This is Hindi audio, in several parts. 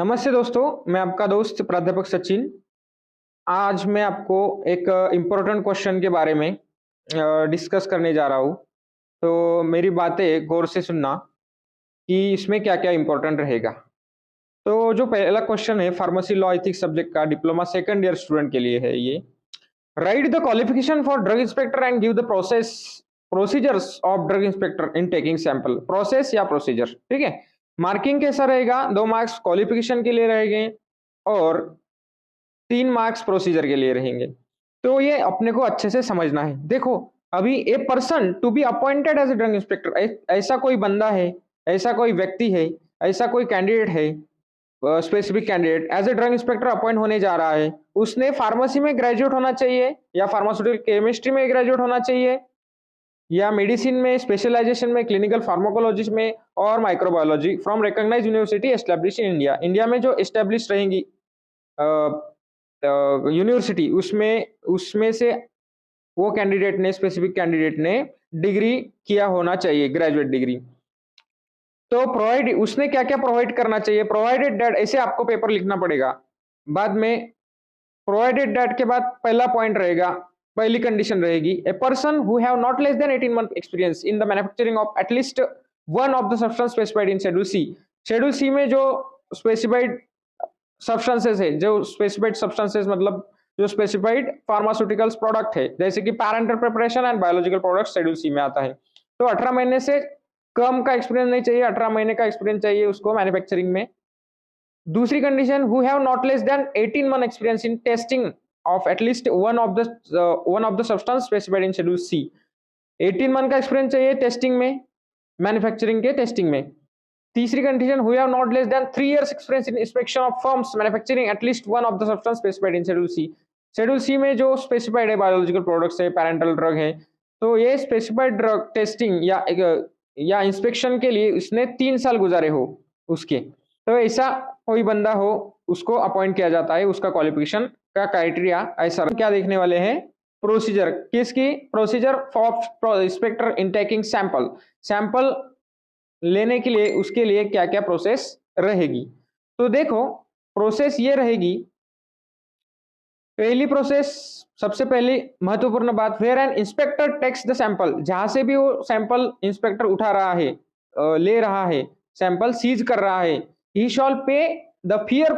नमस्ते दोस्तों, मैं आपका दोस्त प्राध्यापक सचिन। आज मैं आपको एक इम्पोर्टेंट क्वेश्चन के बारे में डिस्कस करने जा रहा हूँ। तो मेरी बातें गौर से सुनना कि इसमें क्या-क्या इम्पोर्टेंट रहेगा। तो जो पहला क्वेश्चन है फार्मेसी लॉ एथिक्स सब्जेक्ट का डिप्लोमा सेकंड ईयर स्टूडेंट के लिए है ये। Right the qualification for drug inspector and give the procedures of drug inspector in taking sample. Process या प्रोसीजर, ठीक है? मार्किंग कैसा रहेगा? 2 मार्क्स क्वालिफिकेशन के लिए रहेंगे और 3 मार्क्स प्रोसीजर के लिए रहेंगे। तो ये अपने को अच्छे से समझना है। देखो, अभी a person to be appointed as a drug inspector, ऐसा कोई बंदा है, ऐसा कोई व्यक्ति है, ऐसा कोई कैंडिडेट है, specific candidate as a drug inspector appoint होने जा रहा है। उसने फार्मेसी में ग्रेजुएट होना चाहिए या फार्मास्यूटिकल केमिस्ट्री में ग्रेजुएट होना चाहिए या मेडिसिन में स्पेशलाइजेशन में क्लिनिकल फार्माकोलॉजी में और microbiology from recognized university established in India. India में जो एस्टैब्लिश रहेंगी यूनिवर्सिटी उसमें उसमें से वो कैंडिडेट ने स्पेसिफिक कैंडिडेट ने डिग्री किया होना चाहिए, ग्रेजुएट डिग्री। तो प्रोवाइड उसने क्या-क्या प्रोवाइड करना चाहिए? प्रोवाइडेड दैट ऐसे आपको पेपर लिखना पड़ेगा। बाद में प्रोवाइडेड दैट के बाद पहला पॉइंट रहेगा, पहली कंडीशन रहेगी a person who have not less than 18 month experience in the manufacturing of at least one of the substance specified in schedule C. Schedule C में जो स्पेसिफाइड सब्सटेंसेस है, जो स्पेसिफाइड सब्सटेंसेस मतलब जो स्पेसिफाइड फार्मास्यूटिकल्स प्रोडक्ट है, जैसे कि parenteral preparation and biological products schedule C में आता है। तो 18 महीने से कम का एक्सपीरियंस नहीं चाहिए, 18 महीने का एक्सपीरियंस चाहिए उसको मैन्युफैक्चरिंग में। दूसरी condition who have not less than 18 month experience in testing of at least one of the substance specified in schedule C. 18 month का एक्सपीरियंस चाहिए टेस्टिंग में, मैन्युफैक्चरिंग के टेस्टिंग में। तीसरी condition who have not less than 3 years experience in inspection of firms manufacturing at least one of the substance specified in schedule C. Schedule C में जो स्पेसिफाइड है बायोलॉजिकल प्रोडक्ट्स है, पैरेंटल ड्रग है, तो ये स्पेसिफाइड ड्रग टेस्टिंग या इंस्पेक्शन के लिए उसने 3 साल गुजारे हो उसके। तो ऐसा कोई बंदा हो उसको अपॉइंट किया जाता है, उसका क्वालिफिकेशन का क्राइटेरिया ऐसा। क्या देखने वाले हैं? प्रोसीजर। किसकी? Procedure for inspector in taking sample. Sample लेने के लिए उसके लिए क्या-क्या प्रोसेस रहेगी। तो देखो, प्रोसेस ये रहेगी। पहली प्रोसेस, सबसे पहली महत्वपूर्ण बात, where an inspector takes the sample. जहां से भी वो सैंपल इंस्पेक्टर उठा रहा है, ले रहा है, सैंपल सीज कर रहा है, he shall pay the fair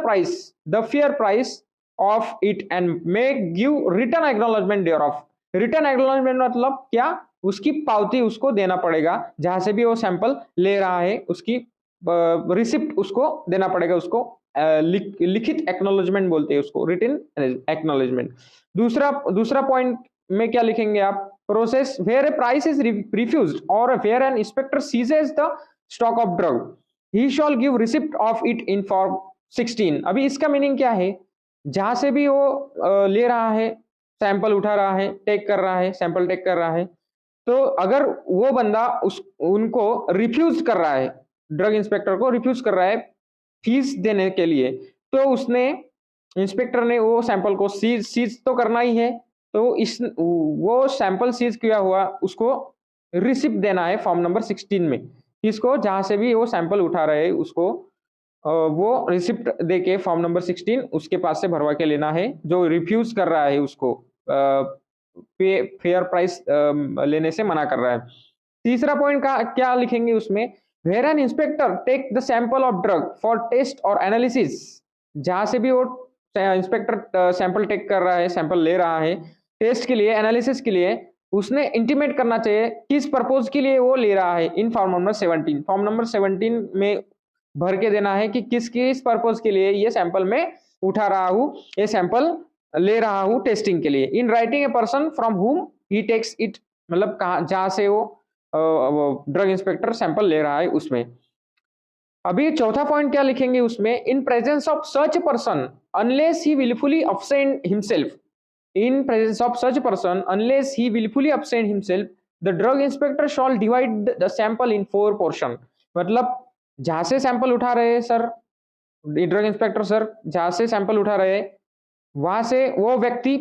price of it and may give return acknowledgement thereof. Return acknowledgement मतलब क्या? उसकी पावती उसको देना पड़ेगा। जहां से भी वो सैंपल ले रहा है उसकी रिसिप्ट उसको देना पड़ेगा, उसको लिखित एक्नॉलेजमेंट बोलते हैं उसको, रिटन एक्नॉलेजमेंट। दूसरा पॉइंट में क्या लिखेंगे आप? Process where a price is refused और where an inspector seizes the stock of drug, he shall give receipt of it in form 16। अभी इसका मीनिंग क्या है? जहां से भी वो ले रहा है, सैंपल उठा रहा है, टेक कर रहा है, सैंपल टेक कर रहा है, तो अगर वो बंदा उनको रिफ्यूज कर रहा है, ड्रग इंस्पेक्टर को रिफ्यूज कर रहा है फीस देने के लिए, तो उसने इंस्पेक्टर ने वो सैंपल को सीज तो करना ही है। तो वो सैंपल सीज किया हुआ उसको रिसिप्ट देना है फॉर्म नंबर 16 में। इसको जहां से भी वो सैंपल उठा रहे हैं उसको वो रिसिप्ट देके फॉर्म नंबर 16 उसके पास से भरवा के लेना है, जो रिफ्यूज कर रहा है उसको फेयर प्राइस लेने से मना कर रहा है। तीसरा पॉइंट का क्या लिखेंगे उसमें? Where an inspector take the sample of drug for test और एनालिसिस। जहां से भी वो इंस्पेक्टर सैंपल टेक कर रहा है, सैंपल ले रहा है टेस्ट के लिए, एनालिसिस के लिए, उसने इंटीमेट करना चाहिए किस पर्पज के लिए वो ले रहा है in form number 17। Form number 17 में भर के देना है कि किस किस पर्पज के लिए ये सैंपल में उठा रहा हूं, ये सैंपल ले रहा हूं टेस्टिंग के लिए। In writing a person from हुम ही टेक्स इट, मतलब कहां जहां से वो ड्रग इंस्पेक्टर सैंपल ले रहा है उसमें। अभी चौथा पॉइंट क्या लिखेंगे उसमें? In presence of such person unless he wilfully absent himself. In presence of such person unless he wilfully absent himself the drug inspector shawl divide the sample in 4 portion. मतलब जहां से सैंपल उठा रहे हैं सर, ड्रग इंस्पेक्टर सर जहां से सैंपल उठा रहे हैं वहां से वो व्यक्ति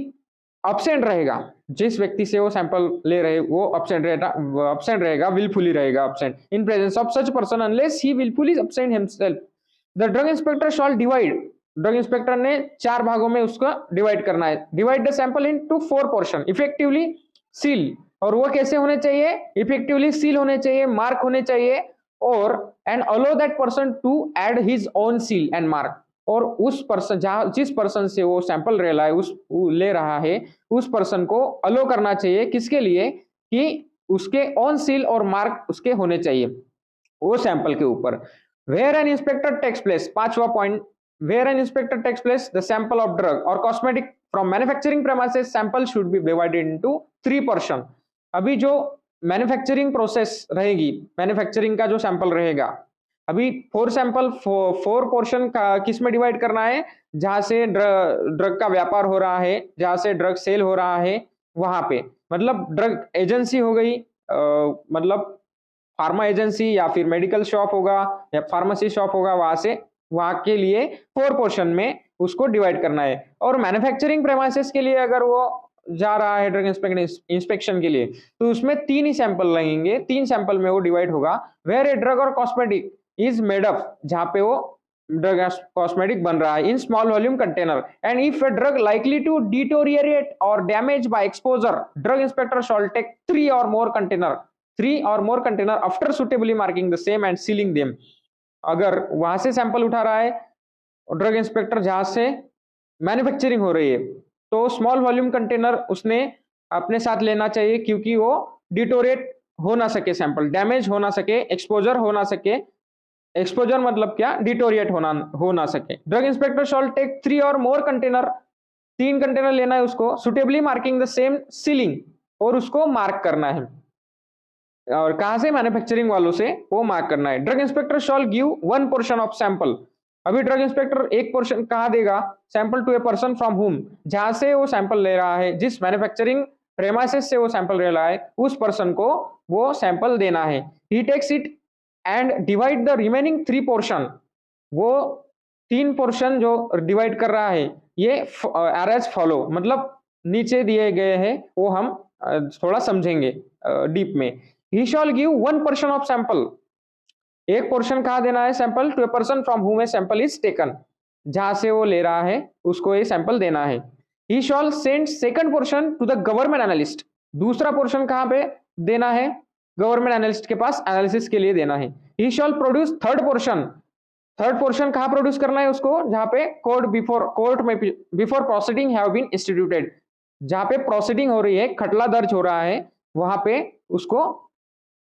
अब्सेंट रहेगा, जिस व्यक्ति से वो सैंपल ले रहे वो अब्सेंट रहेगा, विलफुली रहेगा absent. In presence of such person unless he wilfully absent himself the drug inspector shawl divide, drug inspector ने 4 भागों में उसका डिवाइड करना है। Divide the sample into 4 portion, effectively seal, और वो कैसे होने चाहिए, इफेक्टिवली सील होने चाहिए, मार्क होने चाहिए, और and allow that person to add his own seal and mark, और उस पर्सन जहां जिस पर्सन से वो सैंपल ले रहा है उस पर्सन को अलो करना चाहिए, किसके लिए, कि उसके ऑन सील और मार्क उसके होने चाहिए वो सैंपल के ऊपर। Where an inspector takes place, 5वां point, where an inspector takes place the sample of drug और cosmetic from manufacturing premises sample should be divided into 3 portion. अभी जो मैन्युफैक्चरिंग प्रोसेस रहेगी, मैन्युफैक्चरिंग का जो सैंपल रहेगा, अभी 4 पोर्शन का किस में डिवाइड करना है, जहां से ड्रग का व्यापार हो रहा है, जहां से ड्रग सेल हो रहा है वहां पे, मतलब ड्रग एजेंसी हो गई, मतलब फार्मा एजेंसी या फिर मेडिकल शॉप होगा या फार्मेसी शॉप होगा, वहां से वहां के लिए 4 पोर्शन में उसको डिवाइड करना है। और मैन्युफैक्चरिंग प्रेमाइसेस के लिए अगर वो जा रहा है ड्रग इंस्पेक्शन के लिए, तो उसमें 3 ही सैंपल लगेंगे, 3 सैंपल में वो डिवाइड होगा। वेयर ए ड्रग और कॉस्मेटिक इज मेड अप, जहां पे वो ड्रग कॉस्मेटिक बन रहा है, in small volume container, and if a drug likely to deteriorate और damage by exposure, drug inspector shall take 3 or more container after suitably marking the same and sealing them। अगर वहां से सैंपल उठा रहा है ड्रग इंस्पेक्टर जहां से मैन्युफैक्चरिंग हो रही है, तो स्मॉल वॉल्यूम कंटेनर उसने अपने साथ लेना चाहिए, क्योंकि वो डिटोरेट हो ना सके, सैंपल डैमेज हो ना सके, एक्सपोजर हो ना सके। एक्सपोजर मतलब क्या, डिटोरिएट हो ना सके। Drug inspector shall take 3 or more container, 3 container लेना है उसको, suitably marking the same, sealing, और उसको मार्क करना है, और कहां से, मैन्युफैक्चरिंग वालों से वो मार्क करना है। Drug inspector shall give 1 portion of sample, अभी ड्रग इंस्पेक्टर 1 पोर्शन कहा देगा, sample to a person from whom, जहां से वो सैंपल ले रहा है, जिस मैन्युफैक्चरिंग प्रेमाइसेस से वो सैंपल ले रहा है, उस पर्सन को वो सैंपल देना है। He takes it and divide the remaining 3 portion, वो 3 पोर्शन जो डिवाइड कर रहा है ये एज फॉलो, मतलब नीचे दिए गए हैं, वो हम थोड़ा समझेंगे डीप में। He shall give 1 portion of sample, 1 portion कहा देना है sample, to a person from whom a sample is taken, जहां से वो ले रहा है उसको ये सैंपल देना है। He shall send 2nd portion to the government analyst, दूसरा पोर्शन कहां पे देना है, गवर्नमेंट एनालिस्ट के पास एनालिसिस के लिए देना है। He shall produce 3rd portion, 3rd portion कहां प्रोड्यूस करना है उसको, जहां पे कोर्ट में before proceeding have been instituted, जहां पे प्रोसीडिंग हो रही है, खटला दर्ज हो रहा है, वहां पे उसको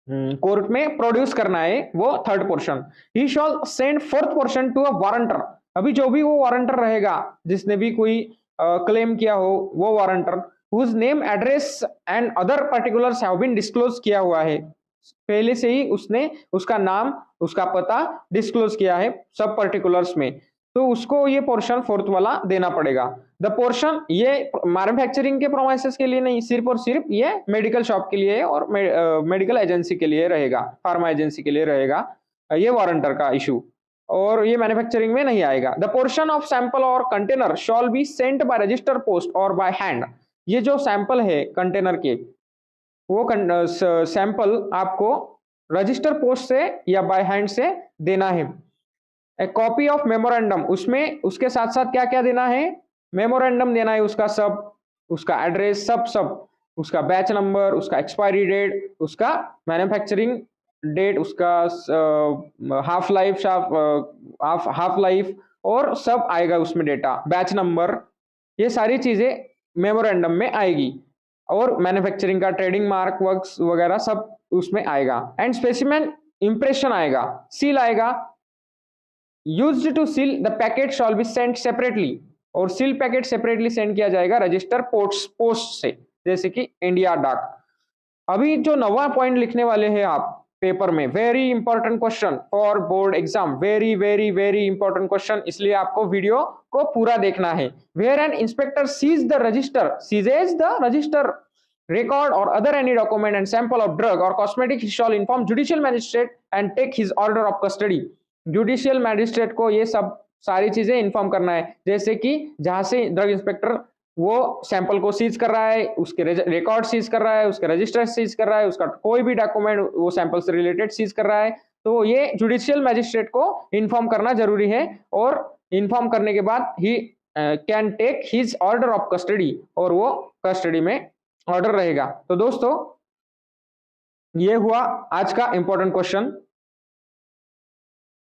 कोर्ट में प्रोड्यूस करना है वो 3rd portion. He shall send 4th portion to a warrantor, अभी जो भी वो वारंटर रहेगा, जिसने भी कोई क्लेम किया हो, वो warrantor whose name, address and other particulars have been disclose किया हुआ है, पहले से ही उसने उसका नाम उसका पता डिस्क्लोज किया है सब पर्टिकुलर्स में, तो उसको ये पोर्शन 4th वाला देना पड़ेगा। द पोर्शन ये मैन्युफैक्चरिंग के प्रोमाइसेस के लिए नहीं, सिर्फ और सिर्फ ये मेडिकल शॉप के लिए और मेडिकल एजेंसी के लिए रहेगा, फार्मा एजेंसी के लिए रहेगा ये वारंटर का इशू, और ये मैन्युफैक्चरिंग में नहीं आएगा। द पोर्शन ऑफ सैंपल और container shawl be sent by register post और बाय हैंड, ये जो सैंपल है कंटेनर के, वो सैंपल आपको रजिस्टर पोस्ट से या बाय हैंड से देना है। ए कॉपी ऑफ मेमोरेंडम, उसमें उसके साथ साथ क्या क्या देना है, मेमोरेंडम देना है, उसका सब, उसका एड्रेस, सब उसका बैच नंबर, उसका एक्सपायरी डेट, उसका मैन्युफैक्चरिंग डेट, उसका हाफ लाइफ और सब आएगा उसमें डेटा, बैच नंबर, ये सारी चीजें मेमोरेंडम में आएगी, और मैन्युफैक्चरिंग का ट्रेडिंग मार्क वर्क्स वगैरह सब उसमें आएगा। एंड स्पेसिमेन इंप्रेशन आएगा, सील आएगा, used to seal the packet shall be sent separately, और सील पैकेट सेपरेटली सेंड किया जाएगा रजिस्टर पोस्ट से, जैसे कि इंडिया डाक। अभी जो 9वां पॉइंट लिखने वाले हैं आप पेपर में, very important question for board exam, very very very important question, इसलिए आपको वीडियो को पूरा देखना है। Where an inspector seizes the register record or other any document and sample of drug or cosmetic, he shall inform judicial magistrate and take his order of custody, judicial magistrate को ये सब सारी चीजें इन्फॉर्म करना है, जैसे कि जहां से ड्रग इंस्पेक्टर वो सैंपल को सीज कर रहा है, उसके रिकॉर्ड सीज कर रहा है, उसके रजिस्टर सीज कर रहा है, उसका कोई भी डॉक्यूमेंट वो सैंपल से रिलेटेड सीज कर रहा है, तो ये जुडिशियल मैजिस्ट्रेट को इन्फॉर्म करना जरूरी है, और इन्फॉर्म करने के बाद ही can take his order of custody, और वो कस्टडी में ऑर्डर रहेगा। तो दोस्तों ये हुआ आज का इंपॉर्टेंट क्वेश्चन।